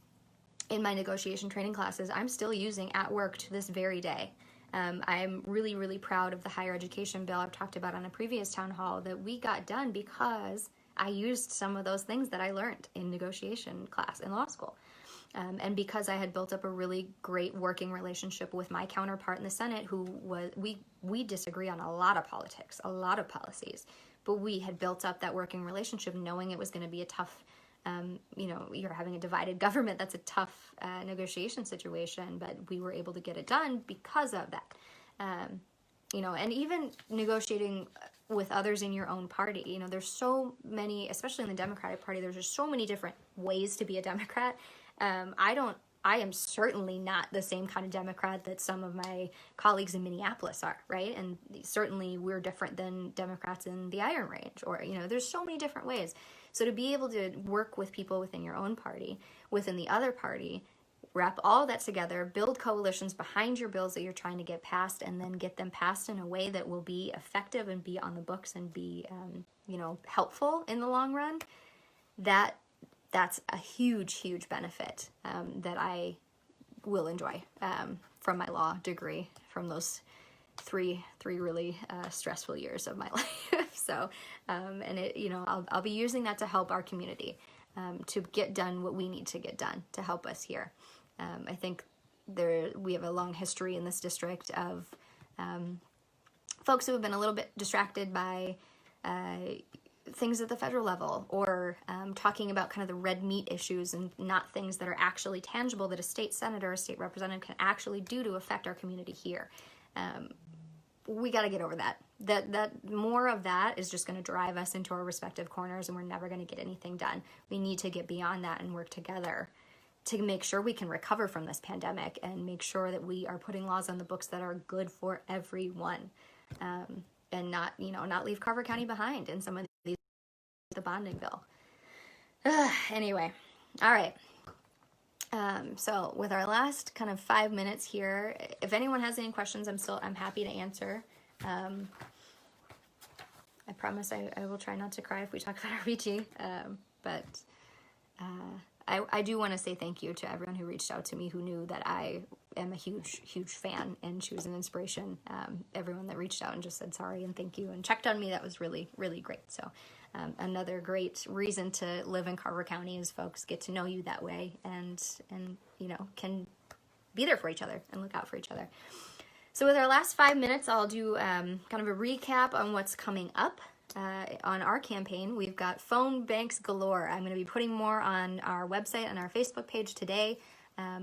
in my negotiation training classes, I'm still using at work to this very day. I'm really, really proud of the higher education bill I've talked about on a previous town hall that we got done because I used some of those things that I learned in negotiation class in law school. And because I had built up a really great working relationship with my counterpart in the Senate, who was, we disagree on a lot of politics, a lot of policies, but we had built up that working relationship knowing it was going to be a tough, you know, you're having a divided government, that's a tough negotiation situation, but we were able to get it done because of that. You know, and even negotiating with others in your own party. You know, there's so many, especially in the Democratic Party, there's just so many different ways to be a Democrat. I am certainly not the same kind of Democrat that some of my colleagues in Minneapolis are, right? And certainly we're different than Democrats in the Iron Range, or, you know, there's so many different ways. So to be able to work with people within your own party, within the other party, wrap all that together, build coalitions behind your bills that you're trying to get passed, and then get them passed in a way that will be effective and be on the books and be, you know, helpful in the long run, that's a huge, huge benefit that I will enjoy from my law degree, from those three really stressful years of my life. So, and it, you know, I'll be using that to help our community. to get done what we need to get done to help us here. I think we have a long history in this district of folks who have been a little bit distracted by things at the federal level, or talking about kind of the red meat issues and not things that are actually tangible that a state senator or a state representative can actually do to affect our community here. We got to get over that. That more of that is just going to drive us into our respective corners, and we're never going to get anything done. We need to get beyond that and work together to make sure we can recover from this pandemic and make sure that we are putting laws on the books that are good for everyone, and not leave Carver County behind in some of these, the bonding bill. Anyway, all right. So with our last kind of 5 minutes here, if anyone has any questions, I'm happy to answer. I promise I will try not to cry if we talk about RBG. But I do want to say thank you to everyone who reached out to me, who knew that I am a huge, huge fan and she was an inspiration. Everyone that reached out and just said sorry and thank you and checked on me, that was really, really great. So another great reason to live in Carver County is folks get to know you that way and can be there for each other and look out for each other. So with our last 5 minutes, I'll do kind of a recap on what's coming up on our campaign. We've got phone banks galore. I'm going to be putting more on our website and our Facebook page today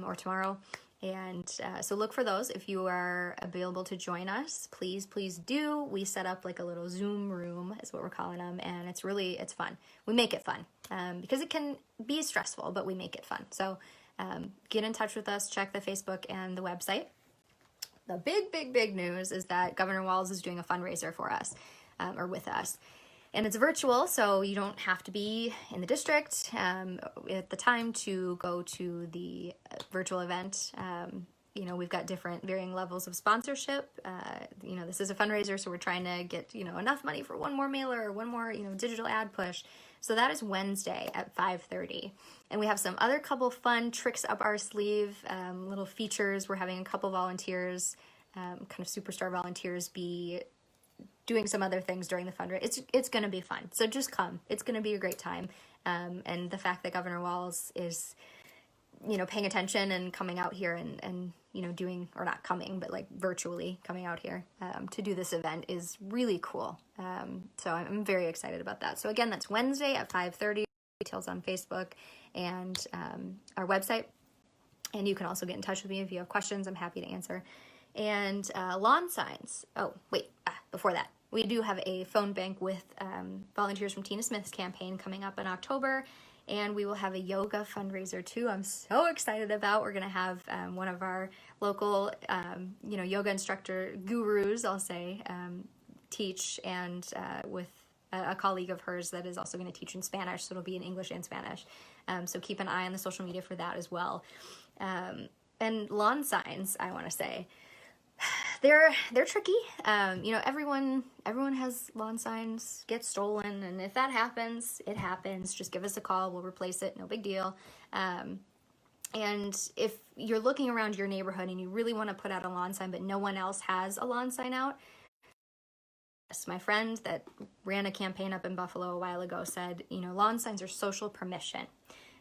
or tomorrow. And so look for those. If you are available to join us, please do. We set up like a little Zoom room is what we're calling them. And it's fun. We make it fun because it can be stressful, but we make it fun. So get in touch with us, check the Facebook and the website. The big news is that Governor Walz is doing a fundraiser for us or with us. And it's virtual, so you don't have to be in the district at the time to go to the virtual event. We've got different varying levels of sponsorship. This is a fundraiser, so we're trying to get, enough money for one more mailer or one more, digital ad push. So that is Wednesday at 5:30. And we have some other couple fun tricks up our sleeve, little features. We're having a couple volunteers, kind of superstar volunteers, be doing some other things during the fundraiser. It's going to be fun. So just come. It's going to be a great time. And the fact that Governor Walz is, paying attention and coming out here and doing, or not coming, but like virtually coming out here to do this event is really cool. So I'm very excited about that. So again, that's Wednesday at 5:30. Details on Facebook and our website. And you can also get in touch with me if you have questions. I'm happy to answer. And lawn signs. Oh, wait, before that, we do have a phone bank with volunteers from Tina Smith's campaign coming up in October, and we will have a yoga fundraiser too. I'm so excited about. We're going to have one of our local, yoga instructor gurus, I'll say, teach, and with a colleague of hers that is also going to teach in Spanish, so it'll be in English and Spanish. So keep an eye on the social media for that as well. And lawn signs, I want to say, they're tricky. Everyone has lawn signs get stolen, and if that happens, it happens. Just give us a call, we'll replace it, no big deal. And if you're looking around your neighborhood and you really want to put out a lawn sign, but no one else has a lawn sign out, my friend that ran a campaign up in Buffalo a while ago said, lawn signs are social permission.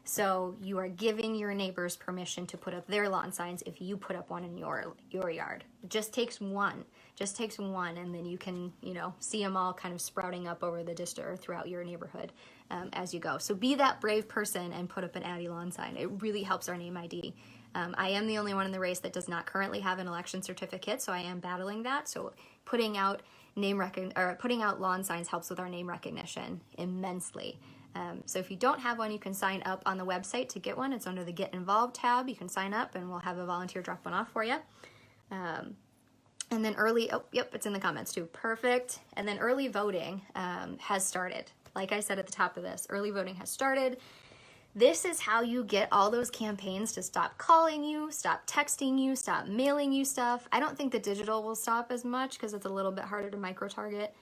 So you are giving your neighbors permission to put up their lawn signs if you put up one in your yard. It just takes one. And then you can, see them all kind of sprouting up over the district or throughout your neighborhood as you go. So be that brave person and put up an Addie lawn sign. It really helps our name ID. I am the only one in the race that does not currently have an election certificate, so I am battling that. So putting out lawn signs helps with our name recognition immensely. So if you don't have one, you can sign up on the website to get one. It's under the Get Involved tab. You can sign up and we'll have a volunteer drop one off for you. And then it's in the comments too. Perfect. And then early voting has started. Like I said at the top of this, early voting has started. This is how you get all those campaigns to stop calling you, stop texting you, stop mailing you stuff. I don't think the digital will stop as much because it's a little bit harder to micro-target.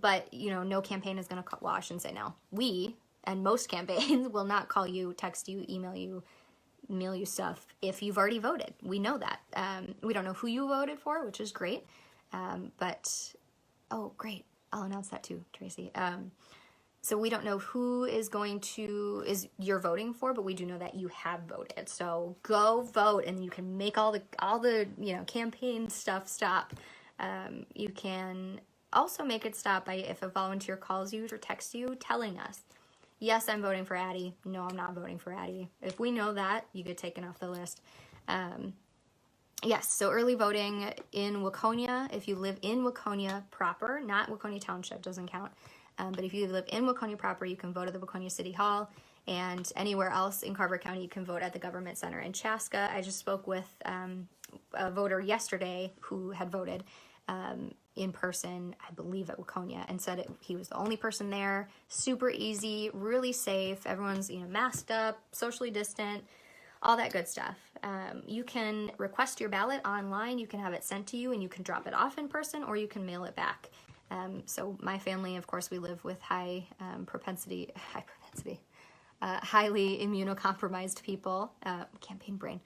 But, no campaign is going to call, well, I shouldn't say no. We, and most campaigns, will not call you, text you, email you, mail you stuff if you've already voted. We know that. We don't know who you voted for, which is great. But, oh, great. I'll announce that too, Tracy. So we don't know who is you're voting for, but we do know that you have voted. So go vote, and you can make all the campaign stuff stop. You can also make it stop by if a volunteer calls you or texts you telling us, yes, I'm voting for Addie. No, I'm not voting for Addie. If we know that, you get taken off the list. Yes, so early voting in Waconia, if you live in Waconia proper, not Waconia Township, doesn't count. But if you live in Waconia proper, you can vote at the Waconia City Hall, and anywhere else in Carver County, you can vote at the Government Center. In Chaska, I just spoke with a voter yesterday who had voted in person, I believe at Waconia, and said he was the only person there. Super easy, really safe. Everyone's masked up, socially distant, all that good stuff. You can request your ballot online. You can have it sent to you, and you can drop it off in person, or you can mail it back. So my family, of course, we live with highly immunocompromised people, campaign brain,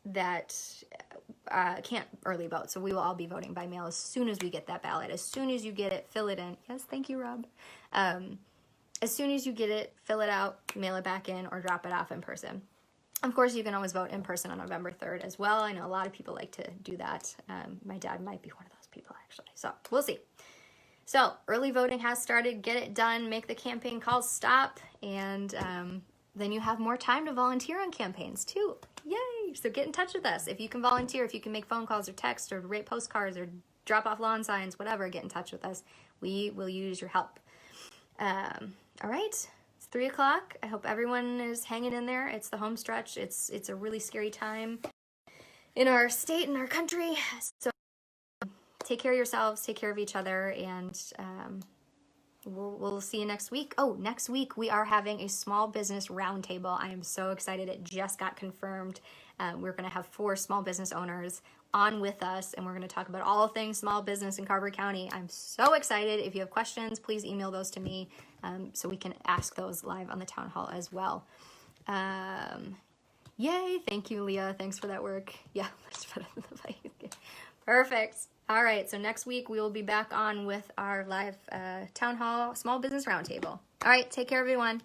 that can't early vote. So we will all be voting by mail as soon as we get that ballot. As soon as you get it, fill it in. Yes, thank you, Rob. As soon as you get it, fill it out, mail it back in, or drop it off in person. Of course, you can always vote in person on November 3rd as well. I know a lot of people like to do that. My dad might be one of those people, actually. So we'll see. So early voting has started. Get it done. Make the campaign calls stop. And then you have more time to volunteer on campaigns too. Yay! So get in touch with us. If you can volunteer, if you can make phone calls or text or write postcards or drop off lawn signs, whatever, get in touch with us. We will use your help. All right. 3 o'clock. I hope everyone is hanging in there. It's the home stretch. It's a really scary time in our state and our country. So take care of yourselves, take care of each other, and we'll see you next week. Oh, next week we are having a small business roundtable. I am so excited. It just got confirmed. We're going to have 4 small business owners on with us, and we're going to talk about all things small business in Carver County. I'm so excited. If you have questions, please email those to me so we can ask those live on the town hall as well. Yay. Thank you, Leah. Thanks for that work. Yeah, much better than the bike. Perfect. All right. So next week we will be back on with our live town hall small business roundtable. All right. Take care, everyone.